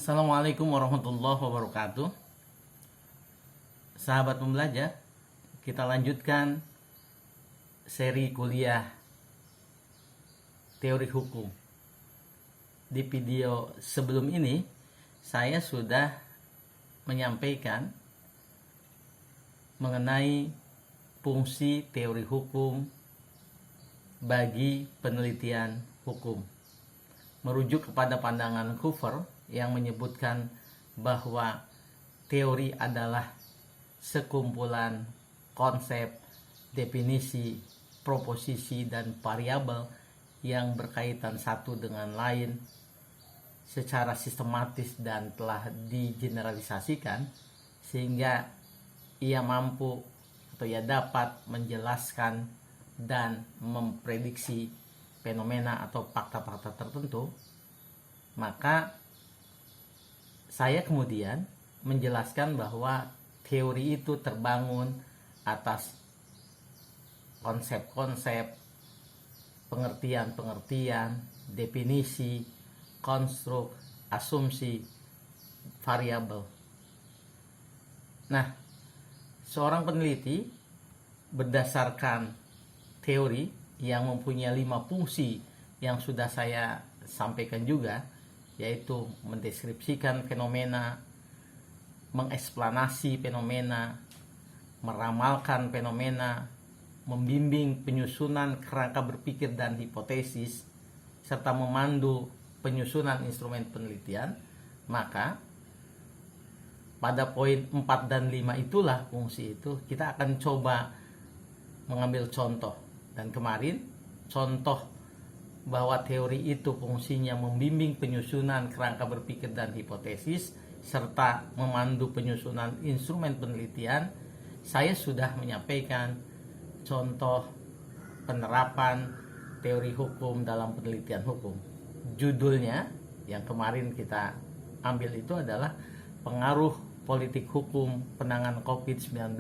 Assalamualaikum warahmatullahi wabarakatuh. Sahabat pembelajar, kita lanjutkan seri kuliah teori hukum. Di video sebelum ini, saya sudah menyampaikan mengenai fungsi teori hukum bagi penelitian hukum. Merujuk kepada pandangan Cooper yang menyebutkan bahwa teori adalah sekumpulan konsep, definisi, proposisi, dan variabel yang berkaitan satu dengan lain secara sistematis dan telah digeneralisasikan sehingga ia mampu atau ia dapat menjelaskan dan memprediksi fenomena atau fakta-fakta tertentu. Maka saya kemudian menjelaskan bahwa teori itu terbangun atas konsep-konsep, pengertian-pengertian, definisi, konstruk, asumsi, variabel. Nah, seorang peneliti berdasarkan teori yang mempunyai 5 fungsi yang sudah saya sampaikan juga, yaitu mendeskripsikan fenomena, mengeksplanasi fenomena, meramalkan fenomena, membimbing penyusunan kerangka berpikir dan hipotesis, serta memandu penyusunan instrumen penelitian. Maka pada poin 4 dan 5 itulah fungsi itu kita akan coba mengambil contoh. Dan kemarin contoh bahwa teori itu fungsinya membimbing penyusunan kerangka berpikir dan hipotesis serta memandu penyusunan instrumen penelitian, saya sudah menyampaikan contoh penerapan teori hukum dalam penelitian hukum. Judulnya yang kemarin kita ambil itu adalah pengaruh politik hukum penanganan COVID-19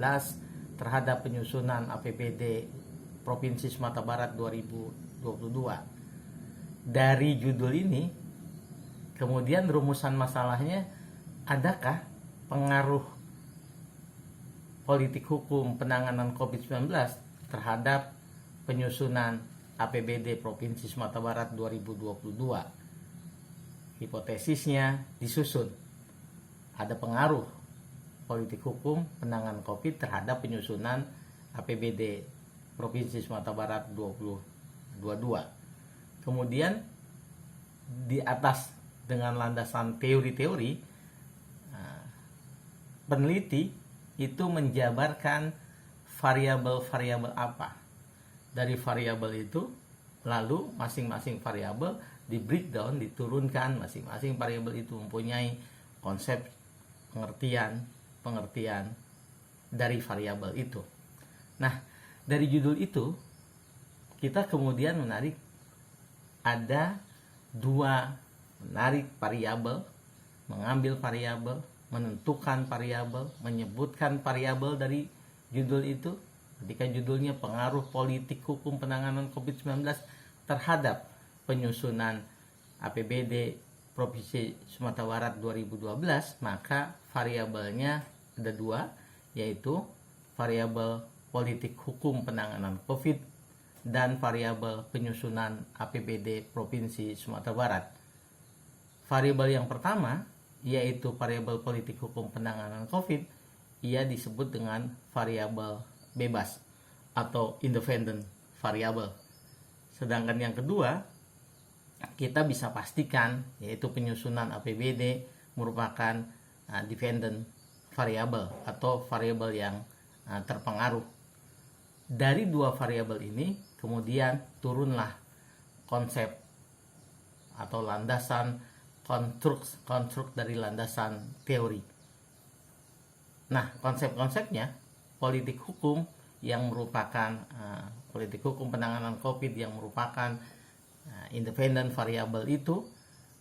terhadap penyusunan APBD Provinsi Sumatera Barat 2022. Dari judul ini, kemudian rumusan masalahnya, adakah pengaruh politik hukum penanganan COVID-19 terhadap penyusunan APBD Provinsi Sumatera Barat 2022? Hipotesisnya disusun. Ada pengaruh politik hukum penanganan COVID terhadap penyusunan APBD Provinsi Sumatera Barat 2022. Kemudian di atas dengan landasan teori-teori, peneliti itu menjabarkan variabel-variabel apa. Dari variabel itu lalu masing-masing variabel di breakdown, diturunkan. Masing-masing variabel itu mempunyai konsep, pengertian dari variabel itu. Nah, dari judul itu kita kemudian ada 2 menarik variabel, mengambil variabel, menentukan variabel, menyebutkan variabel dari judul itu. Ketika judulnya pengaruh politik hukum penanganan COVID-19 terhadap penyusunan APBD Provinsi Sumatera Barat 2012, maka variabelnya ada 2, yaitu variabel politik hukum penanganan COVID dan variabel penyusunan APBD Provinsi Sumatera Barat. Variabel yang pertama, yaitu variabel politik hukum penanganan COVID, ia disebut dengan variabel bebas atau independent variable. Sedangkan yang kedua, kita bisa pastikan yaitu penyusunan APBD merupakan dependent variable atau variabel yang terpengaruh. Dari 2 variabel ini kemudian turunlah konsep atau landasan konstruk dari landasan teori. Nah, konsep-konsepnya politik hukum yang merupakan politik hukum penanganan COVID yang merupakan independent variable itu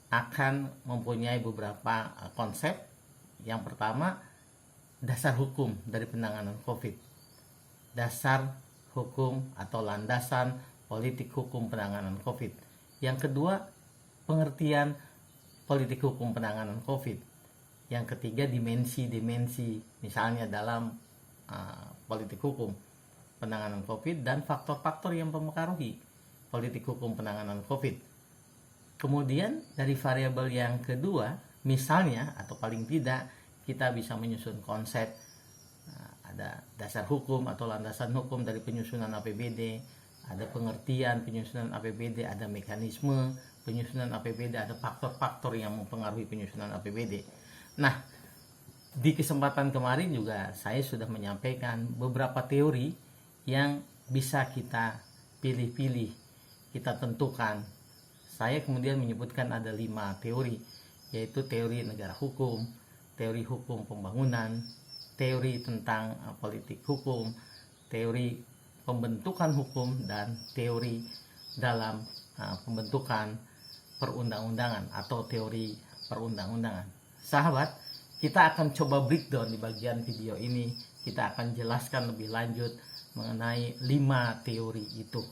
akan mempunyai beberapa konsep. Yang pertama, dasar hukum dari penanganan COVID. Dasar hukum atau landasan politik hukum penanganan COVID. Yang kedua, pengertian politik hukum penanganan COVID. Yang ketiga, dimensi-dimensi, misalnya dalam politik hukum penanganan COVID dan faktor-faktor yang mempengaruhi politik hukum penanganan COVID. Kemudian dari variabel yang kedua, misalnya atau paling tidak kita bisa menyusun konsep, ada dasar hukum atau landasan hukum dari penyusunan APBD, ada pengertian penyusunan APBD, ada mekanisme penyusunan APBD, ada faktor-faktor yang mempengaruhi penyusunan APBD. Nah, di kesempatan kemarin juga saya sudah menyampaikan beberapa teori yang bisa kita pilih-pilih, kita tentukan. Saya kemudian menyebutkan ada 5 teori, yaitu teori negara hukum, teori hukum pembangunan, teori tentang politik hukum, teori pembentukan hukum, dan teori dalam pembentukan perundang-undangan atau teori perundang-undangan. Sahabat, kita akan coba breakdown di bagian video ini. Kita akan jelaskan lebih lanjut mengenai 5 teori itu.